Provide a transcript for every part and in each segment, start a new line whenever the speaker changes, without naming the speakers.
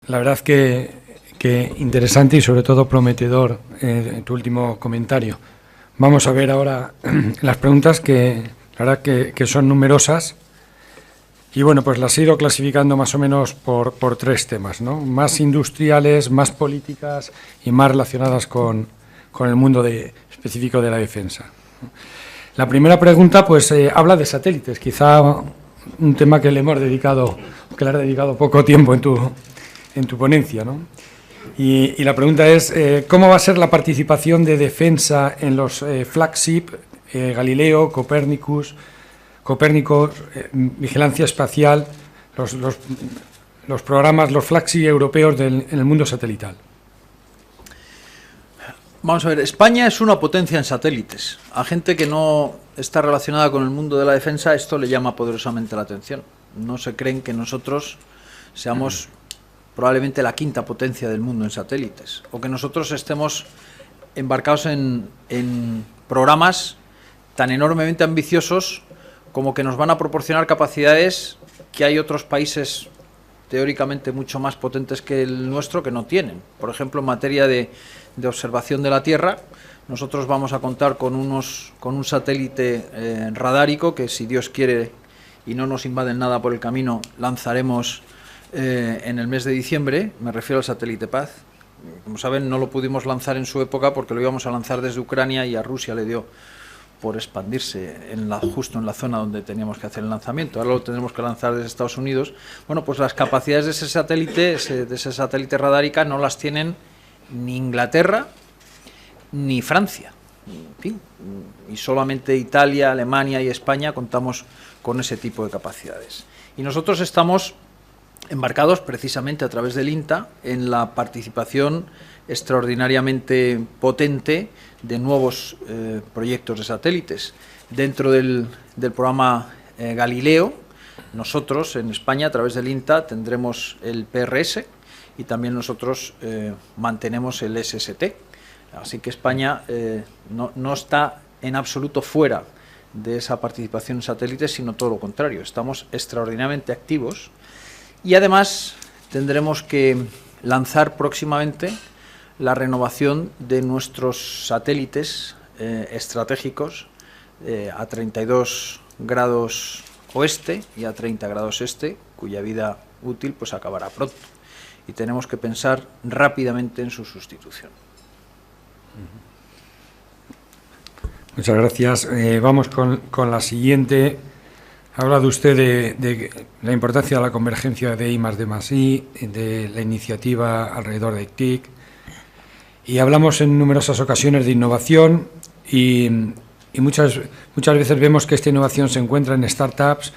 La verdad que interesante y sobre todo prometedor tu último comentario. Vamos a ver ahora las preguntas que la verdad que son numerosas y bueno, pues las he ido clasificando más o menos por tres temas, ¿no? Más industriales, más políticas y más relacionadas con el mundo específico de la defensa. La primera pregunta pues habla de satélites, quizá un tema que le has dedicado poco tiempo en tu ponencia, ¿no? Y la pregunta es, ¿cómo va a ser la participación de defensa en los flagship Galileo, Copérnico, vigilancia espacial, los programas, los flagship europeos en el mundo satelital?
Vamos a ver, España es una potencia en satélites. A gente que no está relacionada con el mundo de la defensa, esto le llama poderosamente la atención. No se creen que nosotros seamos probablemente la quinta potencia del mundo en satélites, o que nosotros estemos embarcados en programas tan enormemente ambiciosos como que nos van a proporcionar capacidades que hay otros países teóricamente mucho más potentes que el nuestro que no tienen. Por ejemplo, en materia de observación de la Tierra, nosotros vamos a contar con un satélite radárico que, si Dios quiere y no nos invaden nada por el camino, lanzaremos en el mes de diciembre. Me refiero al satélite Paz. Como saben, no lo pudimos lanzar en su época porque lo íbamos a lanzar desde Ucrania y a Rusia le dio por expandirse justo en la zona donde teníamos que hacer el lanzamiento. Ahora lo tendremos que lanzar desde Estados Unidos. Bueno, pues las capacidades de ese satélite radárica no las tienen ni Inglaterra ni Francia. En fin, y solamente Italia, Alemania y España contamos con ese tipo de capacidades. Y nosotros estamos embarcados precisamente a través del INTA en la participación extraordinariamente potente de nuevos proyectos de satélites. Dentro del programa Galileo, nosotros en España a través del INTA tendremos el PRS y también nosotros mantenemos el SST. Así que España no está en absoluto fuera de esa participación en satélites, sino todo lo contrario. Estamos extraordinariamente activos y además tendremos que lanzar próximamente la renovación de nuestros satélites estratégicos a 32 grados oeste y a 30 grados este, cuya vida útil pues acabará pronto. Y tenemos que pensar rápidamente en su sustitución.
Muchas gracias. Vamos con la siguiente. Ha hablado usted de la importancia de la convergencia de I+D+I, de la iniciativa alrededor de TIC, y hablamos en numerosas ocasiones de innovación y muchas veces vemos que esta innovación se encuentra en startups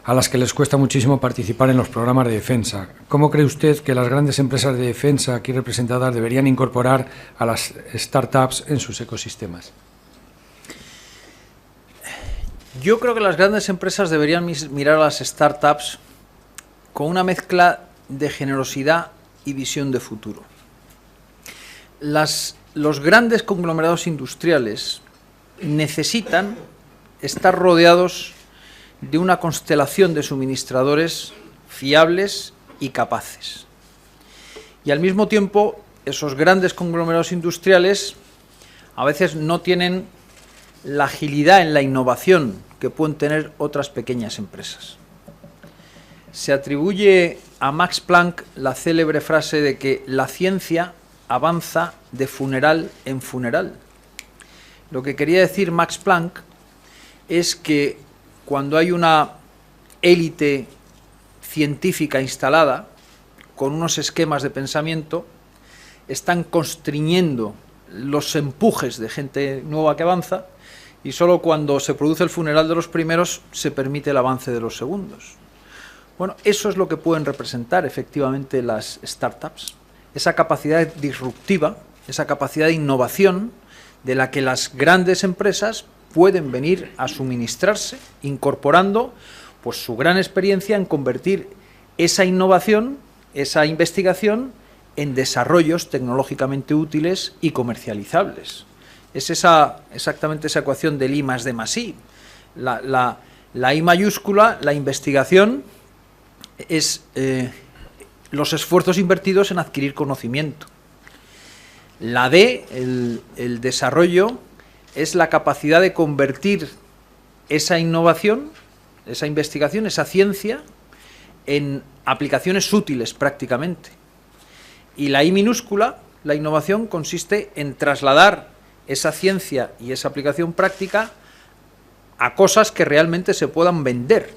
a las que les cuesta muchísimo participar en los programas de defensa. ¿Cómo cree usted que las grandes empresas de defensa aquí representadas deberían incorporar a las startups en sus ecosistemas?
Yo creo que las grandes empresas deberían mirar a las startups con una mezcla de generosidad y visión de futuro. Los grandes conglomerados industriales necesitan estar rodeados de una constelación de suministradores fiables y capaces. Y al mismo tiempo, esos grandes conglomerados industriales a veces no tienen la agilidad en la innovación que pueden tener otras pequeñas empresas. Se atribuye a Max Planck la célebre frase de que la ciencia avanza de funeral en funeral. Lo que quería decir Max Planck es que cuando hay una élite científica instalada, con unos esquemas de pensamiento, están constriñendo los empujes de gente nueva que avanza, y solo cuando se produce el funeral de los primeros se permite el avance de los segundos. Bueno, eso es lo que pueden representar efectivamente las startups, esa capacidad disruptiva, esa capacidad de innovación de la que las grandes empresas pueden venir a suministrarse, incorporando pues su gran experiencia en convertir esa innovación, esa investigación, en desarrollos tecnológicamente útiles y comercializables. Es exactamente esa ecuación del I+D+I. La I mayúscula, la investigación, es los esfuerzos invertidos en adquirir conocimiento. La D, el desarrollo, es la capacidad de convertir esa innovación, esa investigación, esa ciencia, en aplicaciones útiles prácticamente. Y la I minúscula, la innovación, consiste en trasladar esa ciencia y esa aplicación práctica a cosas que realmente se puedan vender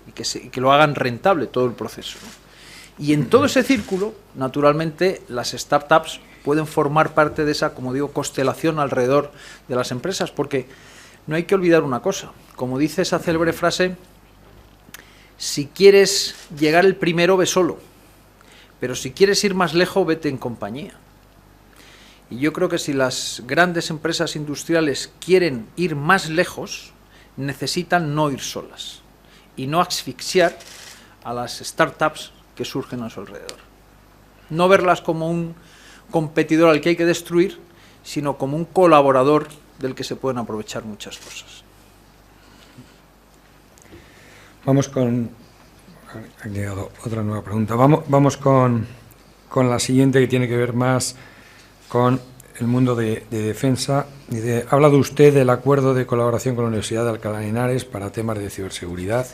y que lo hagan rentable todo el proceso, ¿no? Y en todo ese círculo, naturalmente, las startups pueden formar parte de esa, como digo, constelación alrededor de las empresas, porque no hay que olvidar una cosa. Como dice esa célebre frase, si quieres llegar el primero, ve solo, pero si quieres ir más lejos, vete en compañía. Y yo creo que si las grandes empresas industriales quieren ir más lejos, necesitan no ir solas y no asfixiar a las startups que surgen a su alrededor. No verlas como un competidor al que hay que destruir, sino como un colaborador del que se pueden aprovechar muchas cosas.
Vamos con... Ha llegado otra nueva pregunta. Vamos con la siguiente, que tiene que ver más con el mundo de defensa. Ha hablado usted del acuerdo de colaboración con la Universidad de Alcalá de Henares para temas de ciberseguridad.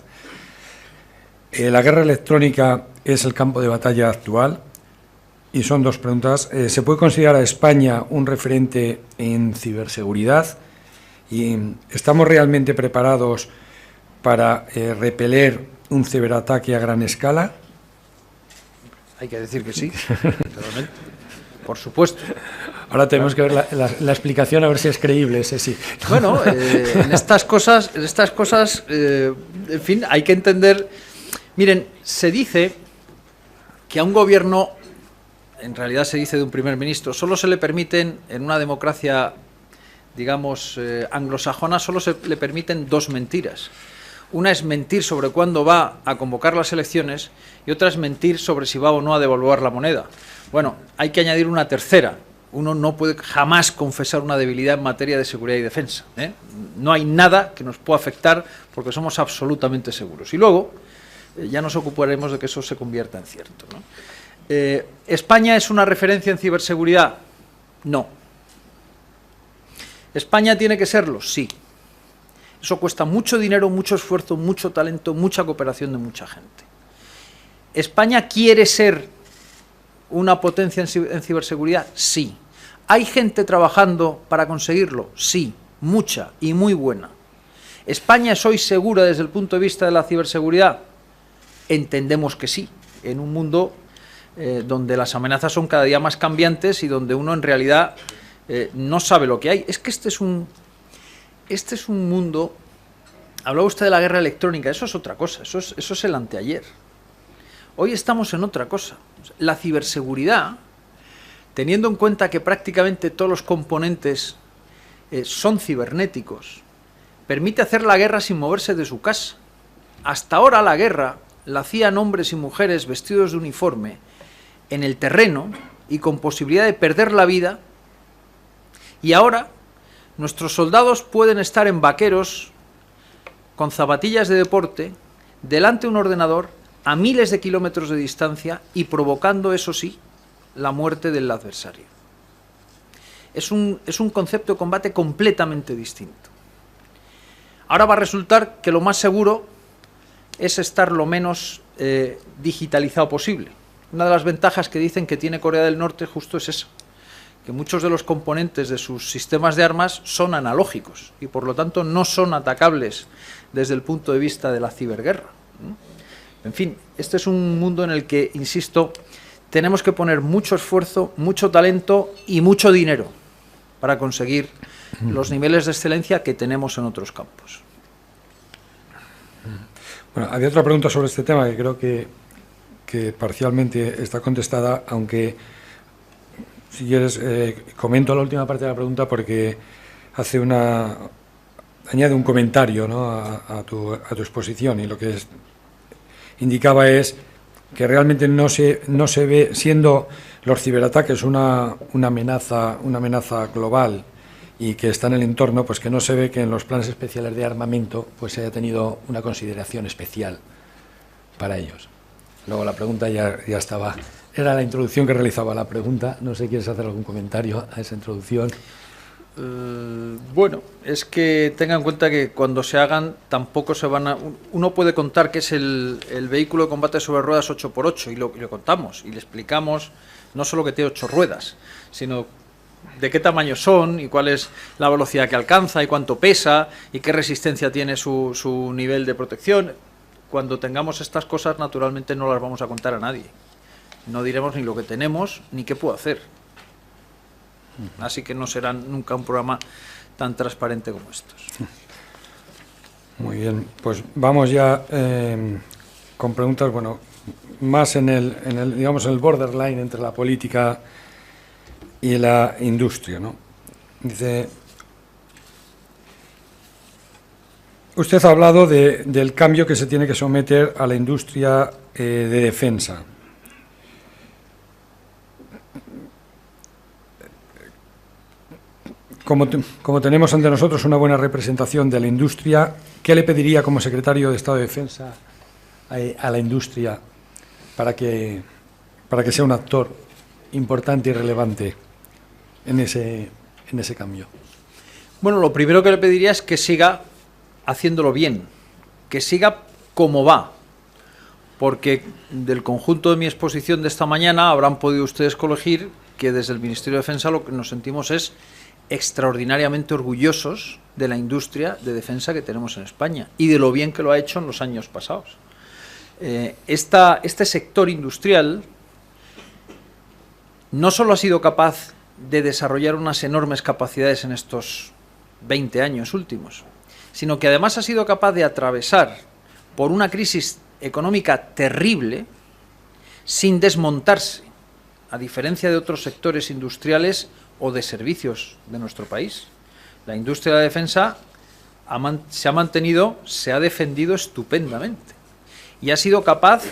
La guerra electrónica es el campo de batalla actual. Y son dos preguntas. ¿Se puede considerar a España un referente en ciberseguridad? ¿Y estamos realmente preparados para repeler un ciberataque a gran escala?
Hay que decir que sí, claramente. Por supuesto.
Ahora tenemos que ver la explicación, a ver si es creíble ese sí.
Bueno, en estas cosas, en fin, hay que entender. Miren, se dice que a un gobierno, en realidad se dice de un primer ministro, solo se le permiten, en una democracia, digamos, anglosajona, solo se le permiten dos mentiras. Una es mentir sobre cuándo va a convocar las elecciones y otra es mentir sobre si va o no a devaluar la moneda. Bueno, hay que añadir una tercera. Uno no puede jamás confesar una debilidad en materia de seguridad y defensa, ¿eh? No hay nada que nos pueda afectar porque somos absolutamente seguros. Y luego ya nos ocuparemos de que eso se convierta en cierto, ¿no? ¿España es una referencia en ciberseguridad? No. ¿España tiene que serlo? Sí. Eso cuesta mucho dinero, mucho esfuerzo, mucho talento, mucha cooperación de mucha gente. ¿España quiere ser una potencia en ciberseguridad? Sí. ¿Hay gente trabajando para conseguirlo? Sí, mucha y muy buena. ¿España es hoy segura desde el punto de vista de la ciberseguridad? Entendemos que sí, en un mundo donde las amenazas son cada día más cambiantes y donde uno en realidad no sabe lo que hay. Es que este es un mundo. Hablaba usted de la guerra electrónica, eso es otra cosa, eso es el anteayer. Hoy estamos en otra cosa. La ciberseguridad, teniendo en cuenta que prácticamente todos los componentes son cibernéticos, permite hacer la guerra sin moverse de su casa. Hasta ahora la guerra la hacían hombres y mujeres vestidos de uniforme en el terreno y con posibilidad de perder la vida, y ahora nuestros soldados pueden estar en vaqueros con zapatillas de deporte delante de un ordenador a miles de kilómetros de distancia y provocando, eso sí, la muerte del adversario. Es un concepto de combate completamente distinto. Ahora va a resultar que lo más seguro es estar lo menos digitalizado posible. Una de las ventajas que dicen que tiene Corea del Norte justo es esa, que muchos de los componentes de sus sistemas de armas son analógicos y por lo tanto no son atacables desde el punto de vista de la ciberguerra. En fin, este es un mundo en el que, insisto, tenemos que poner mucho esfuerzo, mucho talento y mucho dinero para conseguir los niveles de excelencia que tenemos en otros campos.
Bueno, había otra pregunta sobre este tema que creo que parcialmente está contestada, aunque si quieres comento la última parte de la pregunta porque añade un comentario, ¿no?, a tu exposición, y lo que indicaba es que realmente no se ve, siendo los ciberataques una amenaza global y que está en el entorno, pues que no se ve que en los planes especiales de armamento pues se haya tenido una consideración especial para ellos. Luego la pregunta ya estaba. Era la introducción que realizaba la pregunta. No sé si quieres hacer algún comentario a esa introducción.
Bueno, es que tenga en cuenta que cuando se hagan tampoco se van a... Uno puede contar que es el vehículo de combate sobre ruedas 8x8 y lo contamos y le explicamos no solo que tiene 8 ruedas, sino de qué tamaño son y cuál es la velocidad que alcanza y cuánto pesa y qué resistencia tiene su nivel de protección. Cuando tengamos estas cosas, naturalmente no las vamos a contar a nadie. No diremos ni lo que tenemos ni qué puedo hacer. Así que no será nunca un programa tan transparente como estos.
Muy bien, pues vamos ya con preguntas, bueno, más en el digamos, el borderline entre la política y la industria, ¿no? Dice, usted ha hablado del cambio que se tiene que someter a la industria de defensa. Como tenemos ante nosotros una buena representación de la industria, ¿qué le pediría como secretario de Estado de Defensa a la industria para que sea un actor importante y relevante en ese cambio?
Bueno, lo primero que le pediría es que siga haciéndolo bien, que siga como va, porque del conjunto de mi exposición de esta mañana habrán podido ustedes colegir que desde el Ministerio de Defensa lo que nos sentimos es extraordinariamente orgullosos de la industria de defensa que tenemos en España y de lo bien que lo ha hecho en los años pasados. Este sector industrial no solo ha sido capaz de desarrollar unas enormes capacidades en estos 20 años últimos, sino que además ha sido capaz de atravesar por una crisis económica terrible sin desmontarse, a diferencia de otros sectores industriales o de servicios de nuestro país. La industria de la defensa se ha mantenido, se ha defendido estupendamente y ha sido capaz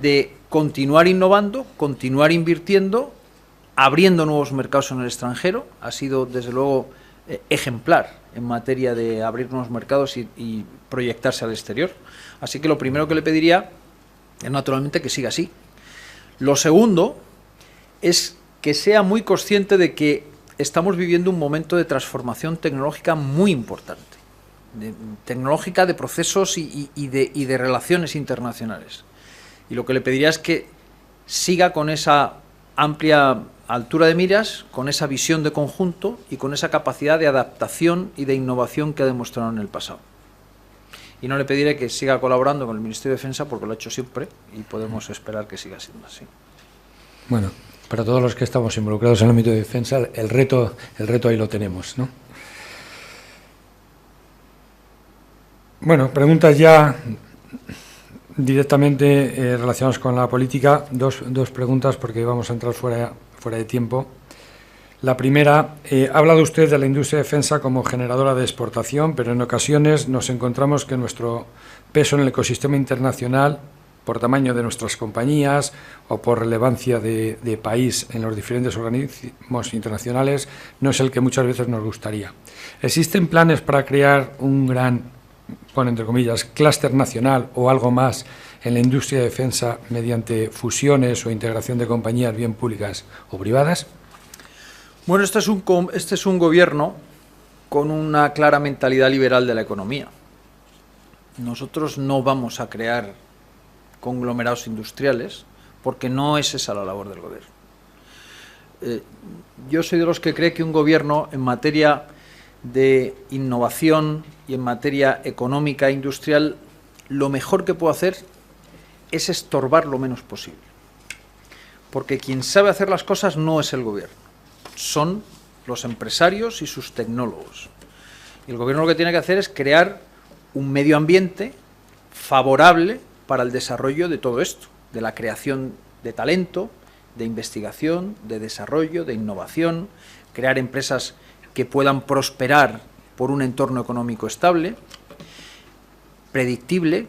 de continuar innovando, continuar invirtiendo, abriendo nuevos mercados en el extranjero. Ha sido, desde luego, ejemplar en materia de abrir nuevos mercados y proyectarse al exterior. Así que lo primero que le pediría es, naturalmente, que siga así. Lo segundo es que sea muy consciente de que estamos viviendo un momento de transformación tecnológica muy importante, tecnológica de procesos y de relaciones internacionales. Y lo que le pediría es que siga con esa amplia altura de miras, con esa visión de conjunto y con esa capacidad de adaptación y de innovación que ha demostrado en el pasado. Y no le pediré que siga colaborando con el Ministerio de Defensa porque lo ha hecho siempre y podemos esperar que siga siendo así.
Bueno, para todos los que estamos involucrados en el ámbito de defensa, el reto ahí lo tenemos, ¿no? Bueno, preguntas ya directamente relacionadas con la política. Dos preguntas porque vamos a entrar fuera de tiempo. La primera, ha hablado usted de la industria de defensa como generadora de exportación, pero en ocasiones nos encontramos que nuestro peso en el ecosistema internacional, por tamaño de nuestras compañías o por relevancia de país en los diferentes organismos internacionales, no es el que muchas veces nos gustaría. ¿Existen planes para crear un gran, pone entre comillas, clúster nacional o algo más en la industria de defensa mediante fusiones o integración de compañías bien públicas o privadas?
Bueno, este es un gobierno con una clara mentalidad liberal de la economía. Nosotros no vamos a crear conglomerados industriales porque no es esa la labor del gobierno. Yo soy de los que cree que un gobierno en materia de innovación y en materia económica e industrial lo mejor que puede hacer es estorbar lo menos posible, porque quien sabe hacer las cosas no es el gobierno, son los empresarios y sus tecnólogos. Y el gobierno lo que tiene que hacer es crear un medio ambiente favorable para el desarrollo de todo esto, de la creación de talento, de investigación, de desarrollo, de innovación, crear empresas que puedan prosperar por un entorno económico estable, predictible,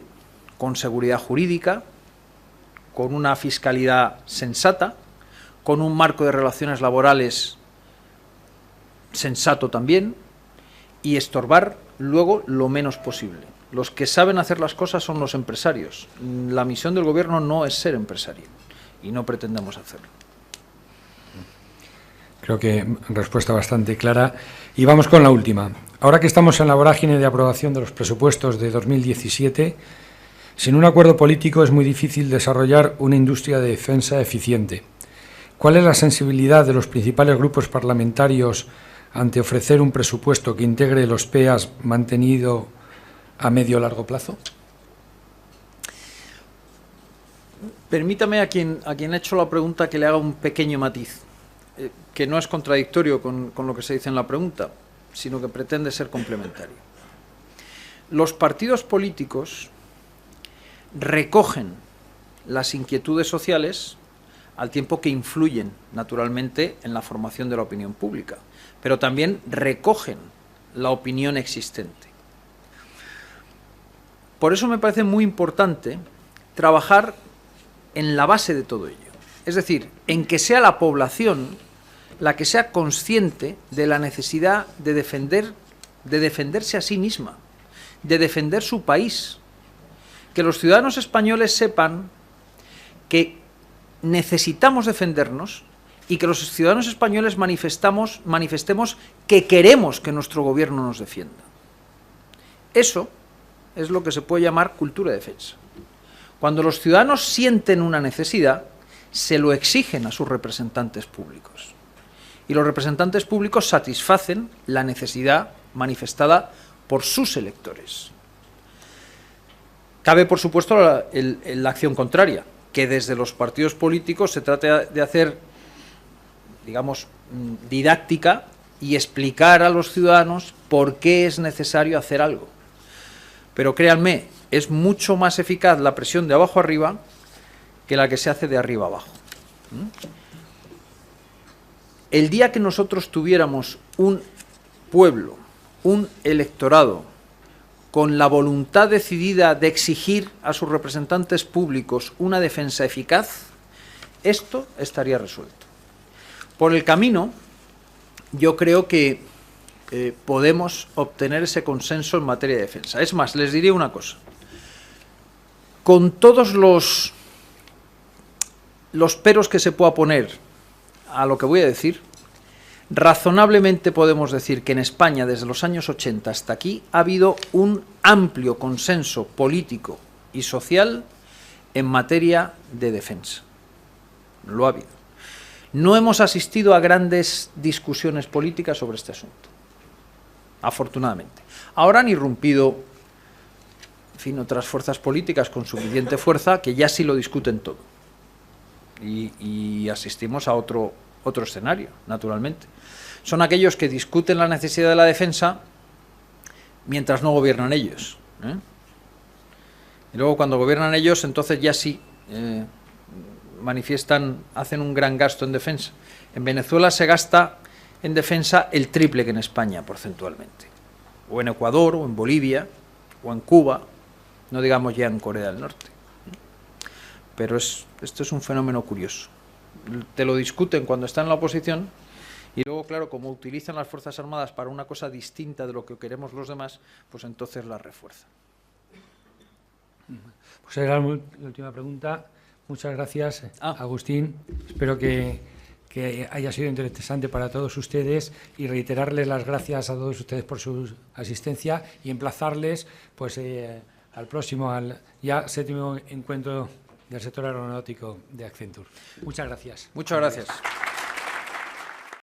con seguridad jurídica, con una fiscalidad sensata, con un marco de relaciones laborales sensato también, y estorbar luego lo menos posible. Los que saben hacer las cosas son los empresarios. La misión del gobierno no es ser empresario y no pretendemos hacerlo.
Creo que respuesta bastante clara. Y vamos con la última. Ahora que estamos en la vorágine de aprobación de los presupuestos de 2017, sin un acuerdo político es muy difícil desarrollar una industria de defensa eficiente. ¿Cuál es la sensibilidad de los principales grupos parlamentarios ante ofrecer un presupuesto que integre los PEAs mantenido a medio o largo plazo?
Permítame a quien ha hecho la pregunta que le haga un pequeño matiz, que no es contradictorio con lo que se dice en la pregunta, sino que pretende ser complementario. Los partidos políticos recogen las inquietudes sociales al tiempo que influyen, naturalmente, en la formación de la opinión pública, pero también recogen la opinión existente. Por eso me parece muy importante trabajar en la base de todo ello, es decir, en que sea la población la que sea consciente de la necesidad de defenderse a sí misma, de defender su país, que los ciudadanos españoles sepan que necesitamos defendernos y que los ciudadanos españoles manifestemos que queremos que nuestro gobierno nos defienda. Eso es lo que se puede llamar cultura de defensa. Cuando los ciudadanos sienten una necesidad, se lo exigen a sus representantes públicos. Y los representantes públicos satisfacen la necesidad manifestada por sus electores. Cabe, por supuesto, la acción contraria, que desde los partidos políticos se trate de hacer, digamos, didáctica y explicar a los ciudadanos por qué es necesario hacer algo. Pero créanme, es mucho más eficaz la presión de abajo arriba que la que se hace de arriba abajo. El día que nosotros tuviéramos un pueblo, un electorado, con la voluntad decidida de exigir a sus representantes públicos una defensa eficaz, esto estaría resuelto. Por el camino, yo creo que podemos obtener ese consenso en materia de defensa. Es más, les diré una cosa. Con todos los peros que se pueda poner a lo que voy a decir, razonablemente podemos decir que en España, desde los años 80 hasta aquí, ha habido un amplio consenso político y social en materia de defensa. Lo ha habido. No hemos asistido a grandes discusiones políticas sobre este asunto, afortunadamente. Ahora han irrumpido, en fin, otras fuerzas políticas con suficiente fuerza que ya sí lo discuten todo. Y asistimos a otro escenario, naturalmente. Son aquellos que discuten la necesidad de la defensa mientras no gobiernan ellos. Y luego cuando gobiernan ellos, entonces ya sí hacen un gran gasto en defensa. En Venezuela se gasta en defensa el triple que en España, porcentualmente. O en Ecuador, o en Bolivia, o en Cuba, no digamos ya en Corea del Norte. Pero esto es un fenómeno curioso. Te lo discuten cuando están en la oposición y luego, claro, como utilizan las Fuerzas Armadas para una cosa distinta de lo que queremos los demás, pues entonces la refuerzan.
Pues era la última pregunta. Muchas gracias, Agustín. Espero que haya sido interesante para todos ustedes y reiterarles las gracias a todos ustedes por su asistencia y emplazarles pues al próximo, al ya 7º encuentro del sector aeronáutico de Accenture. Muchas gracias.
Muchas gracias.